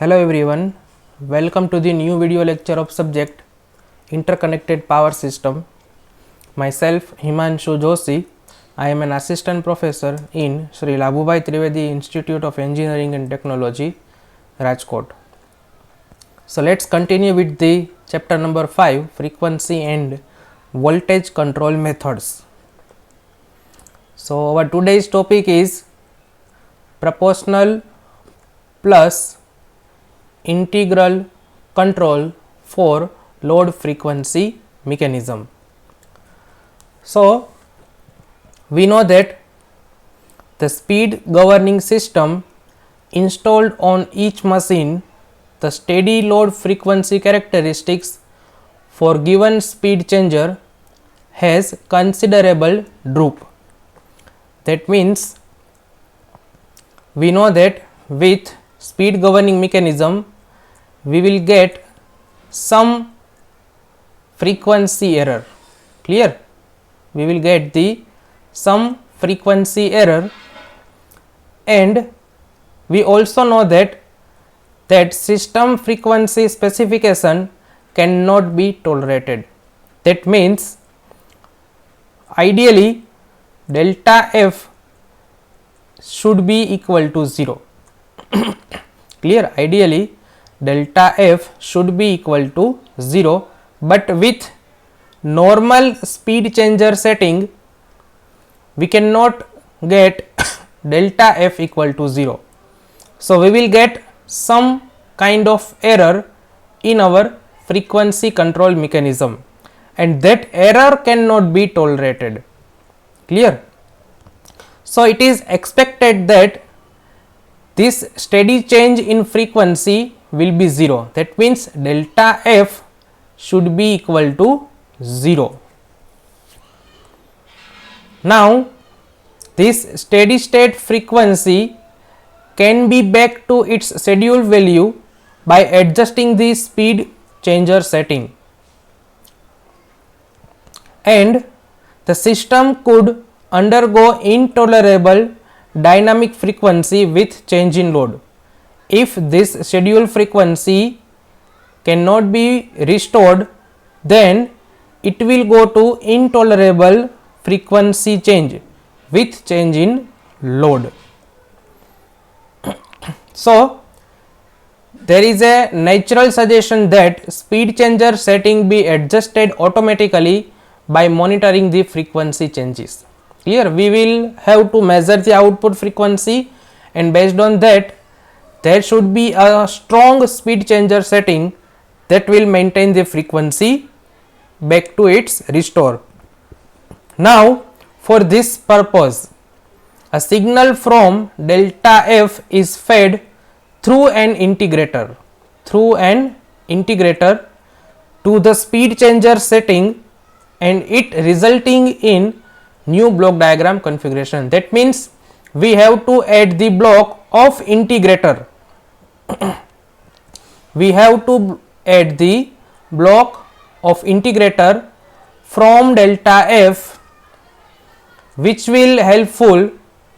Hello everyone, welcome to the new video lecture of subject Interconnected Power System. Myself Himanshu Joshi, I am an assistant professor in Sri Labhubhai Trivedi Institute of Engineering and Technology, Rajkot. So let's continue with the chapter number 5, frequency and voltage control methods. So our today's topic is proportional plus integral control for load frequency mechanism. So we know that the speed governing system installed on each machine, the steady load frequency characteristics for given speed changer has considerable droop. That means we know that with speed governing mechanism we will get some frequency error. Clear? We will get the some frequency error, and we also know that system frequency specification cannot be tolerated. That means ideally delta f should be equal to 0. Clear? Ideally delta f should be equal to 0, but with normal speed changer setting we cannot get delta f equal to 0. So we will get some kind of error in our frequency control mechanism, and that error cannot be tolerated. Clear? So it is expected that this steady change in frequency will be 0. That means delta f should be equal to 0. Now this steady state frequency can be back to its scheduled value by adjusting the speed changer setting, and the system could undergo intolerable dynamic frequency with change in load. If this scheduled frequency cannot be restored, then it will go to intolerable frequency change with change in load. So there is a natural suggestion that speed changer setting be adjusted automatically by monitoring the frequency changes. Clear? We will have to measure the output frequency, and based on that there should be a strong speed changer setting that will maintain the frequency back to its restore. Now for this purpose a signal from delta f is fed through an integrator to the speed changer setting, and it resulting in new block diagram configuration. That means we have to add the block of integrator. We have to add the block of integrator from delta f, which will helpful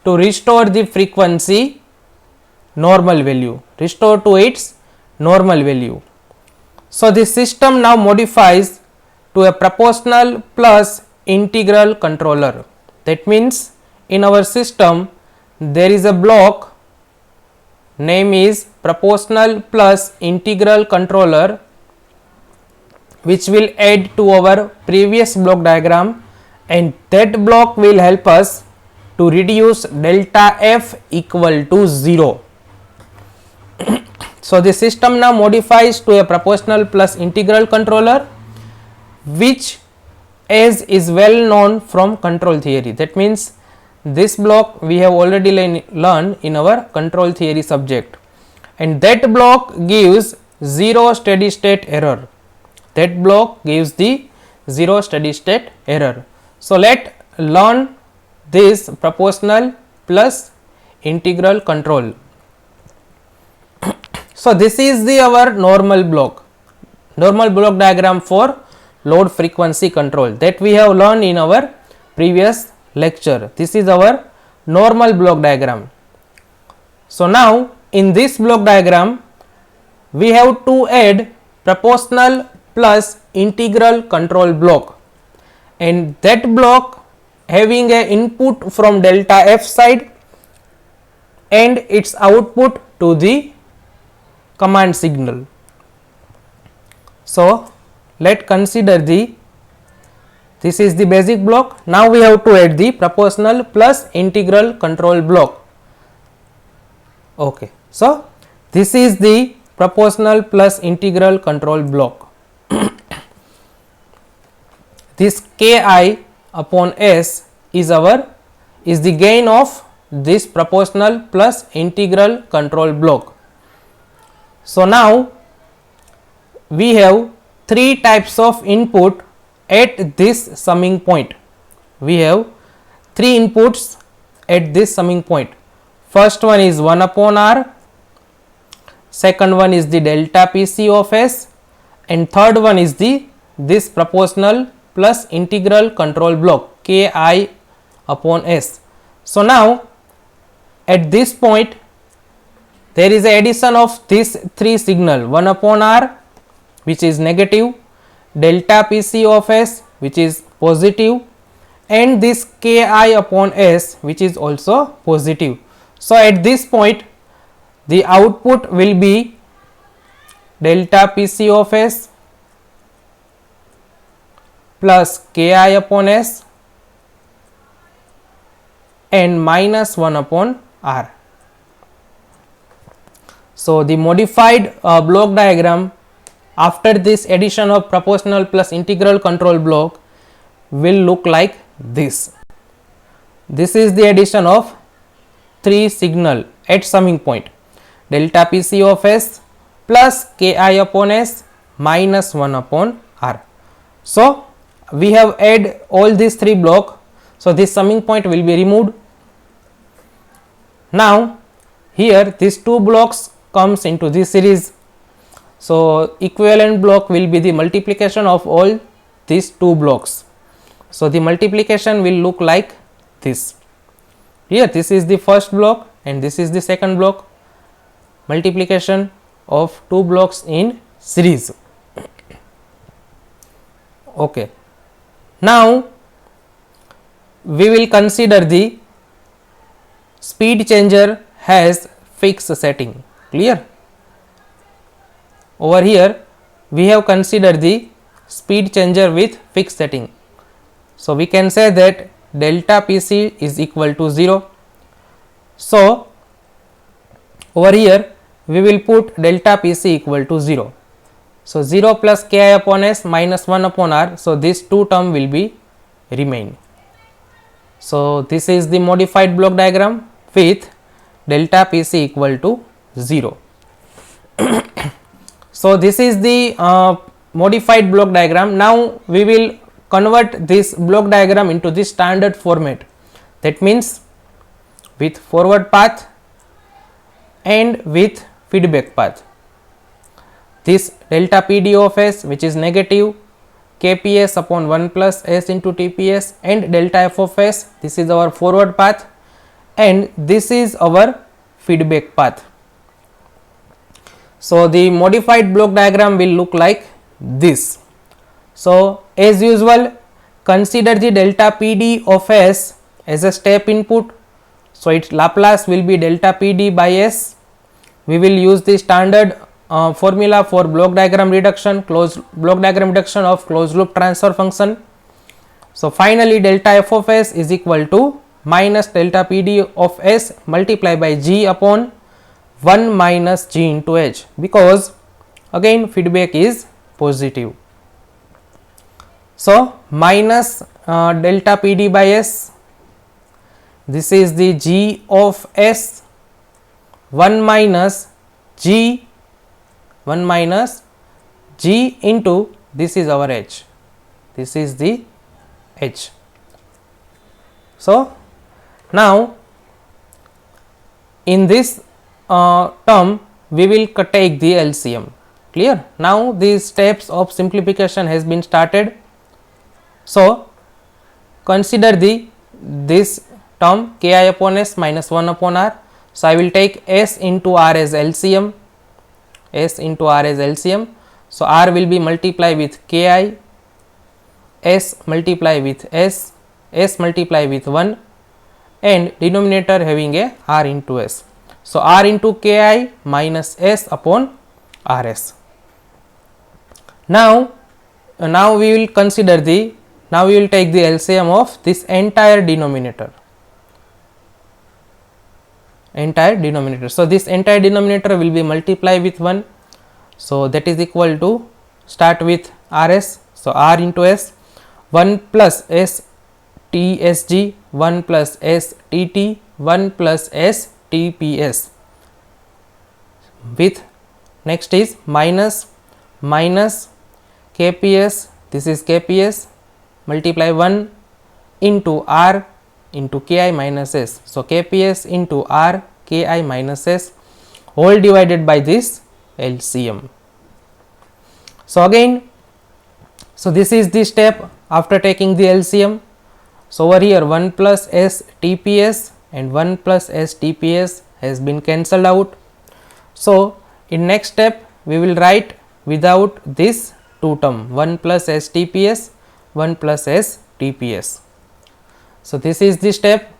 to restore the frequency normal value, restore to its normal value. So this system now modifies to a proportional plus integral controller. That means in our system there is a block name is proportional plus integral controller, which will add to our previous block diagram, and that block will help us to reduce delta f equal to 0. So the system now modifies to a proportional plus integral controller, which as is well known from control theory. That means this block we have already learned in our control theory subject, and that block gives 0 steady state error. That block gives the 0 steady state error. So let learn this proportional plus integral control. So this is the our normal block diagram for load frequency control that we have learned in our previous lecture. This is our normal block diagram. So now in this block diagram we have to add proportional plus integral control block, and that block having a input from delta f side and its output to the command signal. So let consider this is the basic block. Now we have to add the proportional plus integral control block. Okay, so this is the proportional plus integral control block. This Ki upon S is the gain of this proportional plus integral control block. So now we have three types of input at this summing point. We have three inputs at this summing point. First one is 1 upon R, second one is the delta PC of S, and third one is this proportional plus integral control block Ki upon S. So now at this point there is a addition of these three signal, 1 upon R which is negative, delta PC of S which is positive, and this Ki upon S which is also positive. So at this point the output will be delta PC of S plus Ki upon S and minus 1 upon R. So the modified block diagram after this addition of proportional plus integral control block will look like this. This is the addition of three signal at summing point, delta PC of S plus Ki upon S minus 1 upon R. So we have add all these three block, so this summing point will be removed. Now here these two blocks comes into this series, so equivalent block will be the multiplication of all these two blocks. So the multiplication will look like this. Here this is the first block and this is the second block, multiplication of two blocks in series. Okay, now we will consider the speed changer has fixed setting. Clear? Over here we have considered the speed changer with fixed setting. So we can say that delta PC is equal to 0. So over here we will put delta PC equal to 0. So 0 plus Ki upon S minus 1 upon R. So this two term will be remain. So this is the modified block diagram with delta PC equal to 0. So this is the modified block diagram. Now we will convert this block diagram into the standard format. That means with forward path and with feedback path. This delta PD of S which is negative, Kps upon 1 plus S into Tps, and delta F of S, this is our forward path and this is our feedback path. So the modified block diagram will look like this. So as usual, consider the delta PD of S as a step input. So its Laplace will be delta PD by S. We will use the standard formula for block diagram reduction, block diagram reduction of closed loop transfer function. So finally delta F of S is equal to minus delta PD of S multiplied by G upon 1 minus G into H, because again feedback is positive. So minus delta PD by S, this is the G of S, 1 minus G into this is our H, this is the H. So now in this term we will take the LCM. Clear? Now these steps of simplification has been started. So consider this term Ki upon S minus 1 upon R. So I will take S into R as LCM. S into R as LCM. So R will be multiply with Ki, S multiply with S multiply with 1, and denominator having a R into S. So R into Ki minus S upon Rs. Now we will consider now we will take the LCM of this entire denominator. So this entire denominator will be multiply with 1. So that is equal to, start with Rs. So R into S, 1 plus S TSG, 1 plus S TT, 1 plus S TPS, with next is minus KPS, this is KPS, multiply 1 into R into Ki minus S. So KPS into R Ki minus S whole divided by this LCM. So again, so this is the step after taking the LCM. So over here 1 plus S TPS and 1 plus S TPS has been cancelled out. So in next step we will write without this two term, 1 plus S TPS, 1 plus S TPS. So this is the step.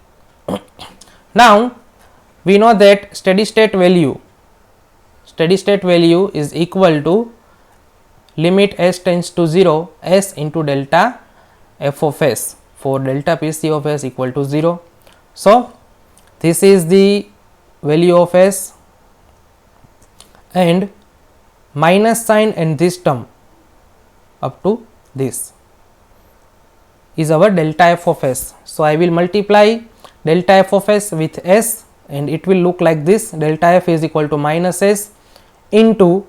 Now we know that steady state value is equal to limit S tends to 0 S into delta f of S for delta Pc of S equal to 0. So this is the value of S, and minus sign and this term up to this is our delta f of S. So I will multiply delta f of S with S, and it will look like this: delta f is equal to minus S into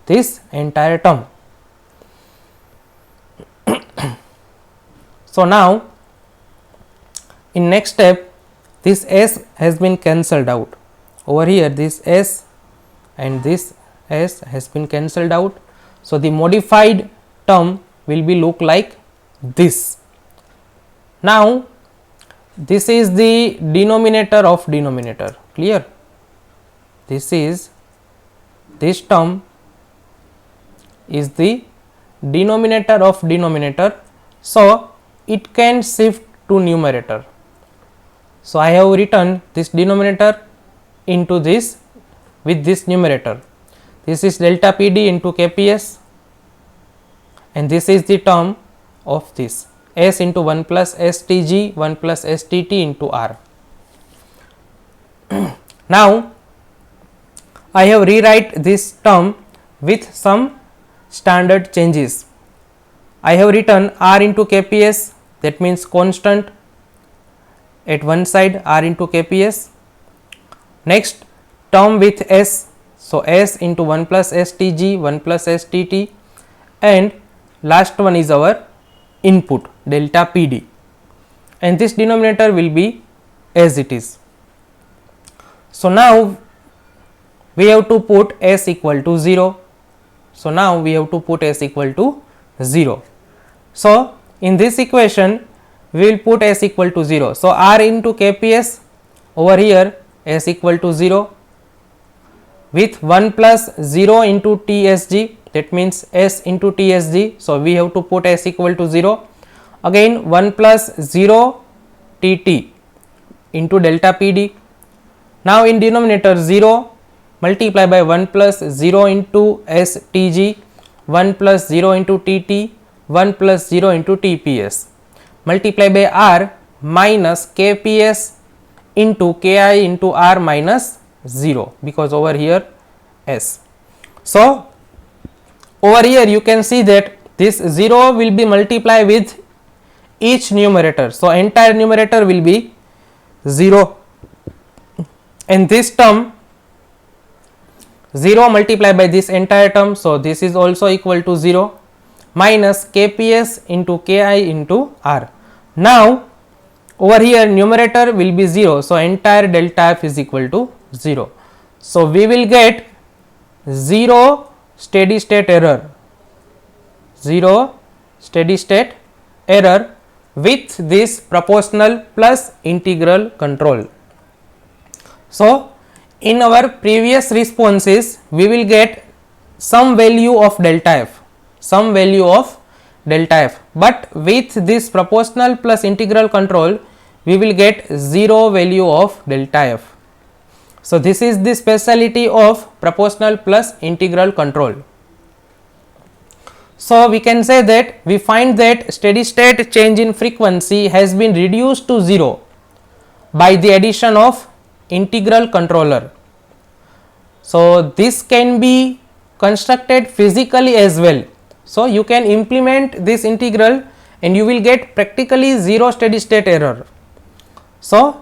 this entire term. So now in next step this S has been cancelled out. Over here this S and this S has been cancelled out. So the modified term will be look like this. Now this is the denominator of denominator, clear? This term is the denominator of denominator, so it can shift to numerator. So I have written this denominator into this with this numerator. This is delta PD into KPS, and this is the term of this S into 1 plus STG, 1 plus STT into R. Now I have rewrite this term with some standard changes. I have written R into KPS, that means constant at one side, R into KPS. Next term with S, so S into 1 plus STG, 1 plus STT, and last one is our input delta PD, and this denominator will be as it is. So now we have to put S equal to 0. So now we have to put S equal to 0. So in this equation we will put S equal to 0. So R into KPS, over here S equal to 0 with 1 plus 0 into TSG, that means S into TSG. So we have to put S equal to 0. Again 1 plus 0 TT into delta PD. Now in denominator 0 multiply by 1 plus 0 into STG, 1 plus 0 into TT, 1 plus 0 into TPS, multiply by R minus KPS into Ki into R minus 0, because over here S. So over here you can see that this 0 will be multiplied with each numerator. So entire numerator will be 0, and this term 0 multiplied by this entire term, so this is also equal to 0, minus KPS into Ki into R. Now over here numerator will be 0, so entire delta f is equal to 0. So we will get 0 steady state error, 0 steady state error with this proportional plus integral control. So in our previous responses we will get some value of delta f, some value of delta f, but with this proportional plus integral control we will get 0 value of delta f. So this is the speciality of proportional plus integral control. So we can say that we find that steady state change in frequency has been reduced to 0 by the addition of integral controller. So this can be constructed physically as well. So you can implement this integral and you will get practically 0 steady state error. So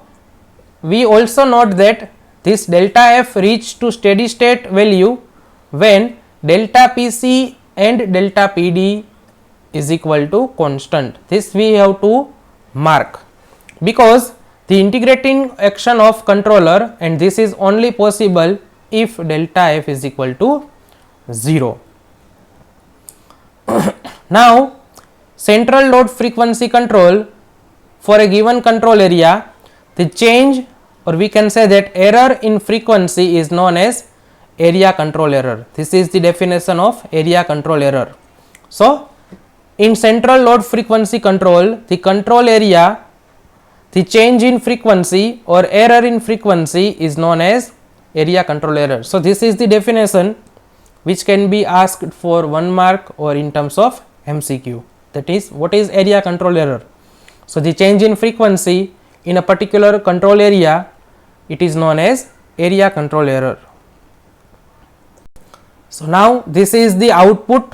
we also note that this delta f reach to steady state value when delta Pc and delta Pd is equal to constant. This we have to mark because the integrating action of controller, and this is only possible if delta f is equal to 0. Now central load frequency control for a given control area, the change, or we can say that error in frequency is known as area control error. This is the definition of area control error. So in central load frequency control, the control area, the change in frequency or error in frequency is known as area control error. So this is the definition which can be asked for 1 mark or in terms of MCQ, that is what is area control error. So the change in frequency in a particular control area, it is known as area control error. So now this is the output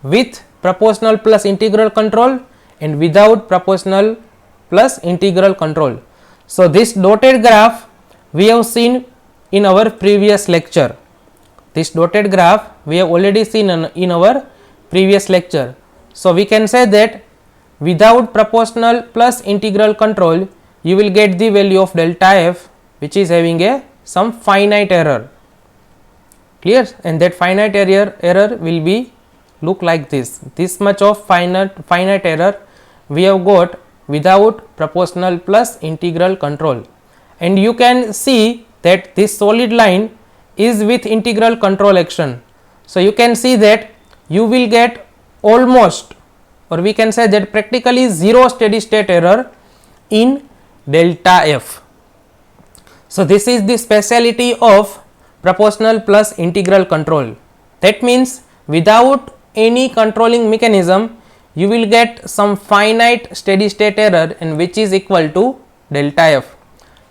with proportional plus integral control and without proportional plus integral control. So this dotted graph we have seen in our previous lecture. This dotted graph we have already seen in our previous lecture. So we can say that without proportional plus integral control you will get the value of delta f which is having a some finite error. Clear? And that finite error will be look like this. This much of finite error we have got without proportional plus integral control, and you can see that this solid line is with integral control action. So you can see that you will get almost, or we can say that practically 0 steady state error in delta f. So this is the speciality of proportional plus integral control. That means without any controlling mechanism you will get some finite steady state error, and which is equal to delta f.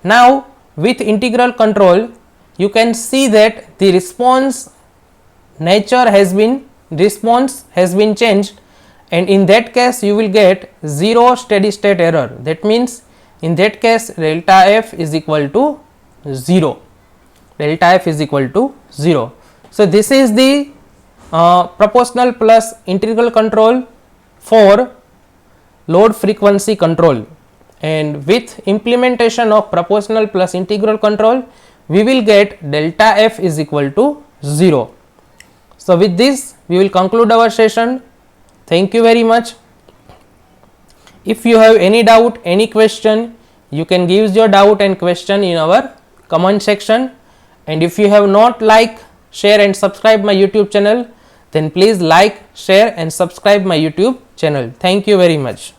Now with integral control you can see that the response has been changed, and in that case you will get 0 steady state error. That means in that case delta f is equal to 0. Delta f is equal to 0. So this is the proportional plus integral control for load frequency control, and with implementation of proportional plus integral control we will get delta f is equal to 0. So with this we will conclude our session. Thank you very much. If you have any doubt, any question, you can give your doubt and question in our comment section, and if you have not liked, share and subscribe my YouTube channel, then please like, share and subscribe my YouTube channel. Thank you very much.